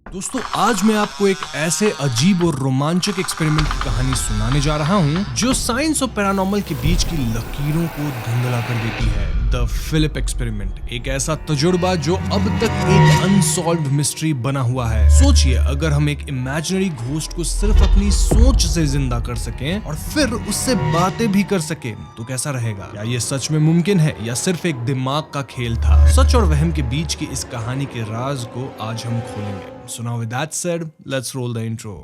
दोस्तों आज मैं आपको एक ऐसे अजीब और रोमांचक एक्सपेरिमेंट की कहानी सुनाने जा रहा हूं जो साइंस और पैरानॉर्मल के बीच की लकीरों को धुंधला कर देती है। द फिलिप एक्सपेरिमेंट, एक ऐसा तजुर्बा जो अब तक एक अनसॉल्व्ड मिस्ट्री बना हुआ है। सोचिए, अगर हम एक इमेजिनरी घोस्ट को सिर्फ अपनी सोच से जिंदा कर सकें और फिर उससे बातें भी कर सकें तो कैसा रहेगा? क्या ये सच में मुमकिन है या सिर्फ एक दिमाग का खेल था? सच और वहम के बीच की इस कहानी के राज को आज हम खोलेंगे। So now with that said, let's roll the intro.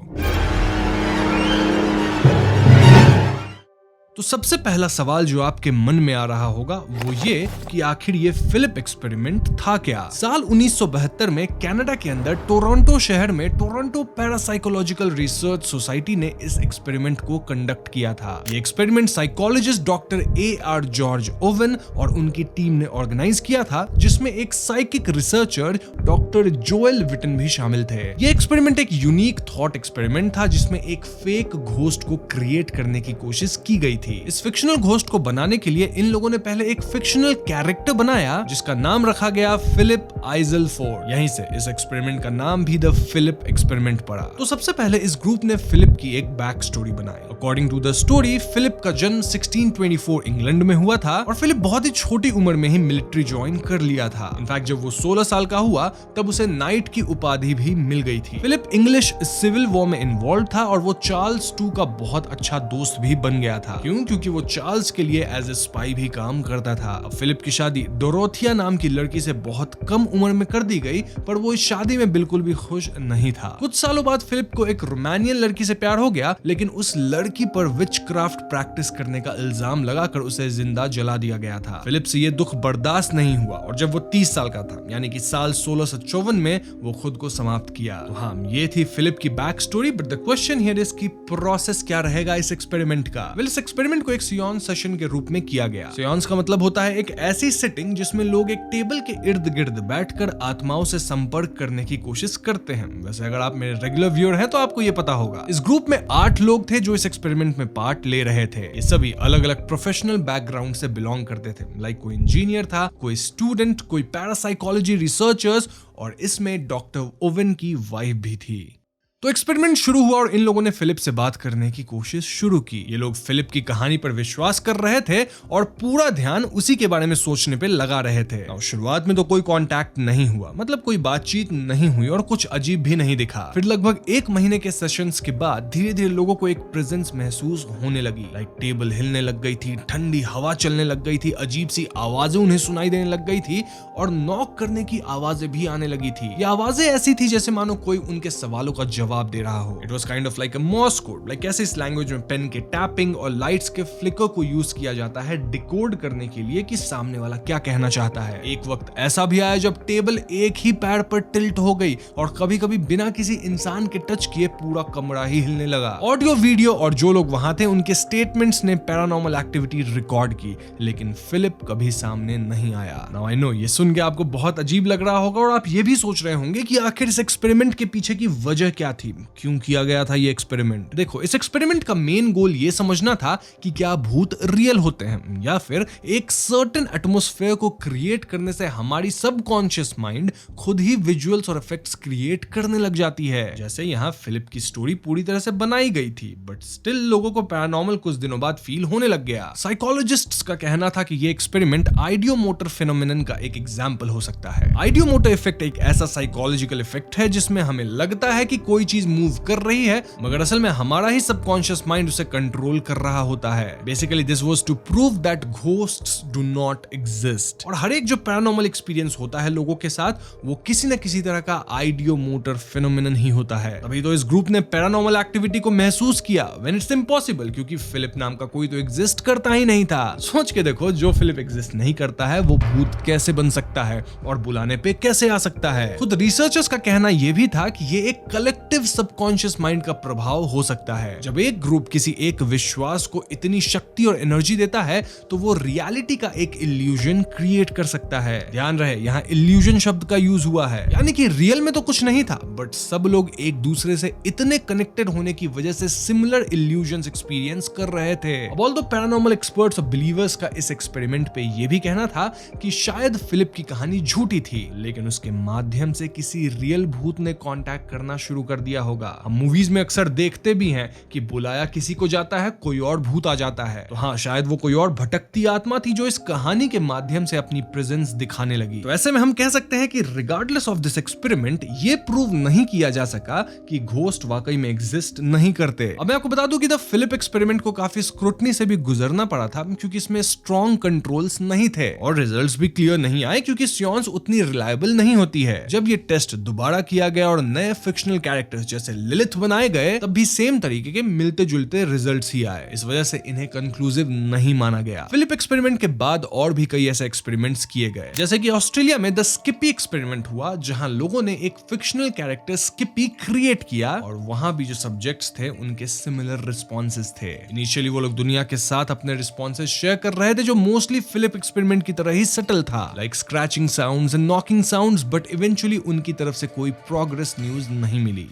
तो सबसे पहला सवाल जो आपके मन में आ रहा होगा वो ये कि आखिर ये फिलिप एक्सपेरिमेंट था क्या? साल 1972 में कनाडा के अंदर टोरंटो शहर में टोरंटो पैरासाइकोलॉजिकल रिसर्च सोसाइटी ने इस एक्सपेरिमेंट को कंडक्ट किया था। ये experiment psychologist doctor A.R. George oven और उनकी टीम ने ऑर्गेनाइज किया था, जिसमें एक साइकिक रिसर्चर डॉक्टर जोएल विटन भी शामिल थे। ये एक्सपेरिमेंट एक यूनिक थॉट एक्सपेरिमेंट था जिसमें एक फेक घोस्ट को क्रिएट करने की कोशिश की गई थी। इस फिक्शनल घोस्ट को बनाने के लिए इन लोगों ने पहले एक फिक्शनल कैरेक्टर बनाया जिसका नाम रखा गया फिलिप आइजल फोर्ड। यहीं से इस एक्सपेरिमेंट का नाम भी द फिलिप एक्सपेरिमेंट पड़ा। तो सबसे पहले इस ग्रुप ने फिलिप की एक बैक स्टोरी बनाई। According to the story, Philip का जन्म 1624 इंग्लैंड में हुआ था और फिलिप बहुत ही छोटी उम्र में ही मिलिट्री ज्वाइन कर लिया था। इनफैक्ट जब वो 16 साल का हुआ तब उसे नाइट की उपाधि भी मिल गई थी। फिलिप इंग्लिश सिविल वॉर में इन्वॉल्व था और वो चार्ल्स II का बहुत अच्छा दोस्त भी बन गया था। क्योंकि वो चार्ल्स के लिए एज ए स्पाई भी काम करता था। अब फिलिप की शादी डोरोथिया नाम की लड़की से बहुत कम उम्र में कर दी गई, पर वो इस शादी में बिल्कुल भी खुश नहीं था। कुछ सालों बाद फिलिप को एक रोमानियन लड़की से प्यार हो गया, लेकिन उस लड़की पर विचक्राफ्ट प्रैक्टिस करने का इल्जाम लगाकर उसे जिंदा जला दिया गया था। फिलिप से ये दुख बर्दाश्त नहीं हुआ और जब वो 30 साल का था, यानी कि साल 1654 में, वो खुद को समाप्त किया। तो हाँ, ये थी फिलिप की back story, but the question here is की प्रोसेस क्या रहेगा इस एक्सपेरिमेंट का? इस एक्सपेरिमेंट को एक सियोंस सेशन के रूप में किया गया। सियोंस का मतलब होता है एक ऐसी सिटिंग जिसमें लोग एक टेबल के इर्द गिर्द बैठकर आत्माओं से संपर्क करने की कोशिश करते हैं। वैसे अगर आप मेरे रेगुलर व्यूअर हैं तो आपको ये पता होगा। इस ग्रुप में 8 लोग थे जो इस एक्सपेरिमेंट में पार्ट ले रहे थे। ये सभी अलग अलग प्रोफेशनल बैकग्राउंड से बिलोंग करते थे। लाइक कोई इंजीनियर था, कोई स्टूडेंट, कोई पैरासाइकोलॉजी रिसर्चर्स और इसमें डॉक्टर ओवन की वाइफ भी थी। तो एक्सपेरिमेंट शुरू हुआ और इन लोगों ने फिलिप से बात करने की कोशिश शुरू की। ये लोग फिलिप की कहानी पर विश्वास कर रहे थे और पूरा ध्यान उसी के बारे में सोचने पे लगा रहे थे। और शुरुआत में तो कोई कांटेक्ट नहीं हुआ, मतलब कोई बातचीत नहीं हुई और कुछ अजीब भी नहीं दिखा। फिर लगभग 1 महीने के सेशंस के बाद धीरे धीरे लोगों को एक प्रेजेंस महसूस होने लगी। लाइक टेबल हिलने लग गई थी, ठंडी हवा चलने लग गई थी, अजीब सी आवाजें उन्हें सुनाई देने लग गई थी और नॉक करने की आवाजें भी आने लगी थी। ये आवाजें ऐसी थी जैसे मानो कोई उनके सवालों का जवाब दे रहा हो। It was kind of like a Morse code, like कैसे इस लैंग्वेज में पेन के टैपिंग और लाइट्स के फ्लिकर को यूज किया जाता है डिकोड करने के लिए कि सामने वाला क्या कहना चाहता है। एक वक्त ऐसा भी आया जब टेबल एक ही पैर पर टिल्ट हो गई और कभी कभी बिना किसी इंसान के टच किए पूरा कमरा ही हिलने लगा। ऑडियो, वीडियो और जो लोग वहां थे उनके स्टेटमेंट्स ने पैरानॉर्मल एक्टिविटी रिकॉर्ड की, लेकिन फिलिप कभी सामने नहीं आया। नाउ आई नो ये सुन के आपको बहुत अजीब लग रहा होगा और आप ये भी सोच रहे होंगे कि आखिर इस एक्सपेरिमेंट के पीछे की वजह क्या थी, क्यों किया गया था ये एक्सपेरिमेंट। देखो, इस एक्सपेरिमेंट का मेन गोल ये समझना था कि क्या भूत रियल होते हैं या फिर एक सर्टेन एटमॉस्फेयर को क्रिएट करने से हमारी सबकॉन्शियस माइंड खुद ही विजुअल्स और इफेक्ट्स क्रिएट करने लग जाती है। जैसे यहाँ फिलिप की स्टोरी पूरी तरह से बनाई गई थी, बट स्टिल लोगों को पैरानॉर्मल कुछ दिनों बाद फील होने लग गया। साइकोलॉजिस्ट्स का कहना था कि ये एक्सपेरिमेंट आइडियोमोटर फिनोमेनन का एक एग्जांपल हो सकता है। आइडियोमोटर इफेक्ट एक ऐसा साइकोलॉजिकल इफेक्ट है जिसमें हमें लगता है कि कोई चीज मूव कर रही है, मगर असल में हमारा ही सबकॉन्शियस माइंड उसे कंट्रोल कर रहा होता है। Basically this was to prove that ghosts do not exist. और हर एक जो पैरानॉर्मल एक्सपीरियंस होता है लोगों के साथ, वो किसी न किसी तरह का आइडियोमोटर फिनोमेनन ही होता है। अभी तो इस ग्रुप ने पैरानॉर्मल एक्टिविटी को महसूस किया व्हेन इट्स इम्पॉसिबल, क्योंकि फिलिप नाम का कोई तो एग्जिस्ट करता ही नहीं था। सोच के देखो, जो फिलिप एग्जिस्ट नहीं करता है वो भूत कैसे बन सकता है और बुलाने पे कैसे आ सकता है। खुद रिसर्चर्स का कहना यह भी था कि ये एक कलेक्टिव कलेक्टिव सबकॉन्शियस माइंड का प्रभाव हो सकता है। जब एक ग्रुप किसी एक विश्वास को इतनी शक्ति और एनर्जी देता है तो वो रियलिटी का एक इल्यूजन क्रिएट कर सकता है। ध्यान रहे, यहाँ इल्यूजन शब्द का यूज हुआ है, यानी कि रियल में तो कुछ नहीं था, बट सब लोग एक दूसरे से इतने कनेक्टेड होने की वजह से सिमिलर इल्यूजन्स एक्सपीरियंस कर रहे थे। अब ऑल्दो पैरानॉर्मल एक्सपर्ट्स और बिलीवर्स का इस एक्सपेरिमेंट पे ये भी कहना था कि शायद फिलिप की कहानी झूठी थी, लेकिन उसके माध्यम से किसी रियल भूत ने कांटेक्ट करना शुरू कर दिया होगा। हम मूवीज में अक्सर देखते भी हैं कि बुलाया किसी को जाता है, कोई और भूत आ जाता है। तो हाँ, शायद वो कोई और भटकती आत्मा थी जो इस कहानी के माध्यम से अपनी प्रेजेंस दिखाने लगी। तो ऐसे में हम कह सकते हैं कि रिगार्डलेस ऑफ दिस एक्सपेरिमेंट ये प्रूव नहीं किया जा सका कि घोस्ट वाकई में एग्जिस्ट नहीं करते। अब मैं आपको बता दूं कि द फिलिप एक्सपेरिमेंट को काफी स्क्रूटनी से भी गुजरना पड़ा था, क्योंकि इसमें स्ट्रॉन्ग कंट्रोल्स नहीं थे और रिजल्ट्स भी क्लियर नहीं आए, क्योंकि सियोंस उतनी रिलायबल नहीं होती है। जब ये टेस्ट दोबारा किया गया और नए फिक्शनल कैरेक्टर्स जैसे लिलिथ बनाए गए, तब भी सेम तरीके के मिलते जुलते रिजल्ट्स ही आए। इस वजह से इन्हें कंक्लूसिव नहीं माना गया। फिलिप एक्सपेरिमेंट के बाद और भी कई ऐसे एक्सपेरिमेंट्स किए गए, जैसे कि ऑस्ट्रेलिया में द स्किपी एक्सपेरिमेंट हुआ, जहां लोगों ने एक फिक्शनल कैरेक्टर स्किपी क्रिएट किया और वहां भी जो सब्जेक्ट्स थे उनके सिमिलर रिस्पॉन्सेज थे। इनिशियली वो लोग दुनिया के साथ अपने रिस्पॉन्सेज शेयर कर रहे थे, जो मोस्टली फिलिप एक्सपेरिमेंट की तरह ही सटल था, like scratching sounds and knocking sounds, but eventually उनकी तरफ से कोई प्रोग्रेस न्यूज नहीं मिली।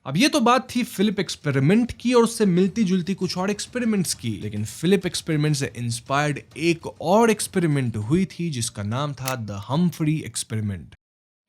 अब ये तो बात थी फिलिप एक्सपेरिमेंट की और उससे मिलती जुलती कुछ और एक्सपेरिमेंट्स की, लेकिन फिलिप एक्सपेरिमेंट से इंस्पायर्ड एक और एक्सपेरिमेंट हुई थी जिसका नाम था द हम्फ्री एक्सपेरिमेंट।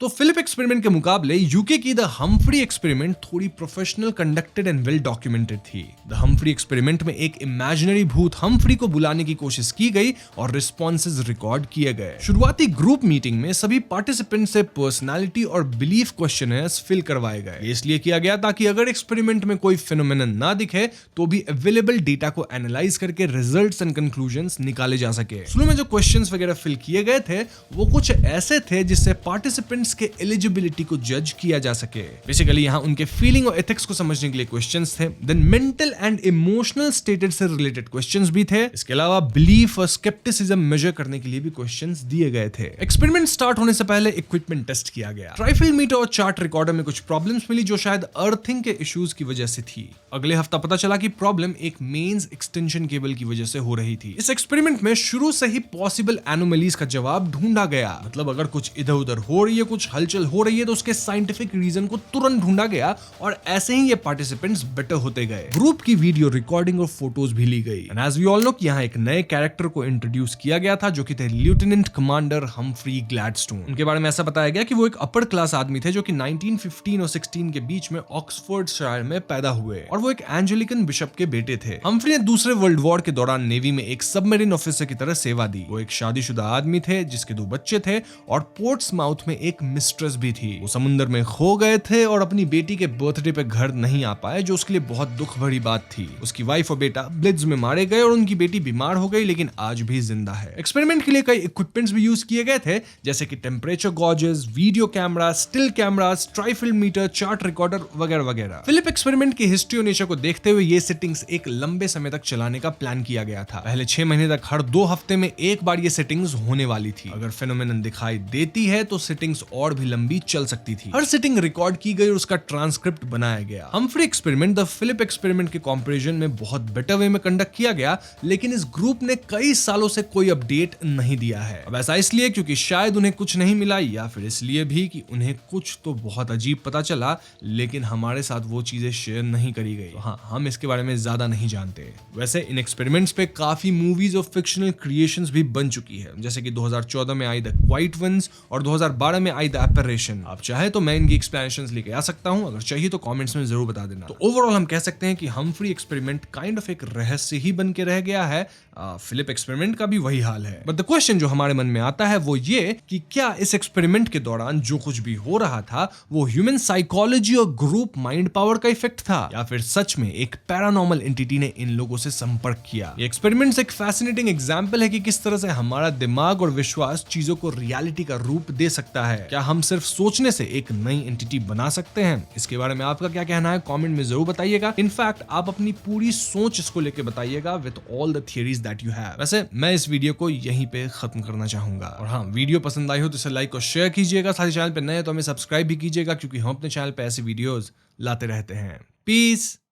तो फिलिप एक्सपेरिमेंट के मुकाबले यूके की द हम्फ्री एक्सपेरिमेंट थोड़ी professional, conducted and well documented थी। द हम्फ्री एक्सपेरिमेंट में एक इमेजिनरी भूत हम्फ्री को बुलाने की कोशिश की गई और रिस्पॉन्सेज रिकॉर्ड किए गए। शुरुआती ग्रुप मीटिंग में सभी पार्टिसिपेंट से पर्सनालिटी और बिलीफ क्वेश्चनर्स फिल करवाए गए। ये इसलिए किया गया ताकि अगर एक्सपेरिमेंट में कोई फिनोमेनन ना दिखे तो भी अवेलेबल डेटा को एनालाइज करके रिजल्ट्स एंड कंक्लूजन्स निकाले जा सके। शुरू में जो क्वेश्चंस वगैरह फिल किए गए थे वो कुछ ऐसे थे जिससे पार्टिसिपेंट्स के एलिजिबिलिटी को जज किया जा सके। बेसिकली यहाँ उनके फीलिंग और एथिक्स को समझने के लिए क्वेश्चंस थे। Then mental and emotional status से रिलेटेड क्वेश्चंस भी थे। इसके अलावा बिलीफ और स्केप्टिसिज्म मेजर करने के लिए भी क्वेश्चंस दिए गए थे। एक्सपेरिमेंट स्टार्ट होने से पहले इक्विपमेंट टेस्ट किया गया। ट्राइफिल्ड मीटर और चार्ट रिकॉर्डर में कुछ प्रॉब्लम्स मिली जो शायद अर्थिंग के इश्यूज की वजह से थी। अगले हफ्ता पता चला कि प्रॉब्लम एक मेंस एक्सटेंशन केबल की वजह से हो रही थी। इस एक्सपेरिमेंट में शुरू से ही पॉसिबल एनोमलीज का जवाब ढूंढा गया। मतलब अगर कुछ इधर उधर हो रही है, कुछ हलचल हो रही है, तो उसके साइंटिफिक रीजन को तुरंत ढूंढा गया और ऐसे ही ये पार्टिसिपेंट्स बेटर होते गए। ग्रुप की वीडियो रिकॉर्डिंग और फोटोज भी ली गई। And as we all know कि यहाँ एक नए कैरेक्टर को इंट्रोड्यूस किया गया था जो कि थे लेफ्टिनेंट कमांडर हम्फ्री ग्लैडस्टोन। उनके बारे में ऐसा बताया गया कि वो एक अपर क्लास आदमी थे जो कि 1915 और 16 के बीच में ऑक्सफोर्डशायर में पैदा हुए और वो एक एंजेलिकन बिशप के बेटे थे। हम्फ्री ने दूसरे वर्ल्ड वॉर के दौरान नेवी में एक सबमरीन ऑफिसर की तरह सेवा दी। वो एक शादीशुदा आदमी थे जिसके 2 बच्चे थे और पोर्ट्समाउथ में एक मिस्ट्रेस भी थी। वो समुद्र में खो गए थे और अपनी बेटी के बर्थडे पे घर नहीं आ पाए, जो उसके लिए बहुत दुख भरी बात थी। उसकी वाइफ और बेटा ब्लिट्ज में मारे गए और उनकी बेटी बीमार हो गई, लेकिन आज भी जिंदा है। एक्सपेरिमेंट के लिए कई इक्विपमेंट्स भी यूज किए गए थे, जैसे कि temperature gauges, video camera, still cameras, trifield meter, chart recorder वगैरह वगैरह। फिलिप एक्सपेरिमेंट की हिस्ट्री और नेचर को देखते हुए ये सेटिंग्स एक लंबे समय तक चलाने का प्लान किया गया था। पहले 6 महीने तक हर 2 हफ्ते में एक बार ये सेटिंग्स होने वाली थी। अगर फेनोमेनन दिखाई देती है तो सेटिंग्स और भी लंबी चल सकती थी। हर सिटिंग रिकॉर्ड की गई और उसका ट्रांसक्रिप्ट बनाया गया। Humphrey experiment the Philip experiment के कंपैरिजन में बहुत बेटर वे में कंडक्ट किया गया, लेकिन इस ग्रुप ने कई सालों से कोई अपडेट नहीं दिया है। अब ऐसा इसलिए क्योंकि शायद उन्हें कुछ नहीं मिला, या फिर इसलिए भी कि उन्हें कुछ तो बहुत अजीब पता चला, लेकिन हमारे साथ वो चीजें शेयर नहीं करी गई। तो हाँ, हम इसके बारे में ज्यादा नहीं जानते। वैसे इन एक्सपेरिमेंट्स पे काफी मूवीज और फिक्शनल क्रिएशंस भी बन चुकी है, जैसे कि 2014 में आई द क्वाइट वंस और 2012 में आई द एपरेशन। आप चाहे तो मैं इनकी एक्सप्लेनेशंस लेके आ सकता हूं, अगर चाहिए तो कमेंट्स में जरूर बता देना। तो ओवरऑल हम कह सकते हैं कि हम्फ्री एक्सपेरिमेंट काइंड ऑफ एक रहस्य ही बन के रह गया है। फिलिप एक्सपेरिमेंट का भी वही हाल है। बट द क्वेश्चन जो हमारे मन में आता है वो ये कि क्या इस एक्सपेरिमेंट के दौरान जो कुछ भी हो रहा था वो ह्यूमन साइकोलॉजी और ग्रुप माइंड पावर का इफेक्ट था, या फिर सच में एक पैरानॉर्मल एंटिटी ने इन लोगों से संपर्क किया। ये एक्सपेरिमेंट्स एक फैसिनेटिंग एग्जांपल है कि किस तरह से हमारा दिमाग और विश्वास चीजों को रियलिटी का रूप दे सकता है। क्या हम सिर्फ सोचने से एक नई एंटिटी बना सकते हैं? इसके बारे में आपका क्या कहना है कमेंट में जरूर बताइएगा। इनफैक्ट आप अपनी पूरी सोच इसको लेके बताइएगा with all the theories that you have. वैसे मैं इस वीडियो को यहीं पे खत्म करना चाहूंगा। और हाँ, वीडियो पसंद आई हो तो इसे लाइक और शेयर कीजिएगा। साथ ही चैनल पे नए तो हमें सब्सक्राइब भी कीजिएगा, क्योंकि हम अपने चैनल पे ऐसे वीडियोस लाते रहते हैं। पीस।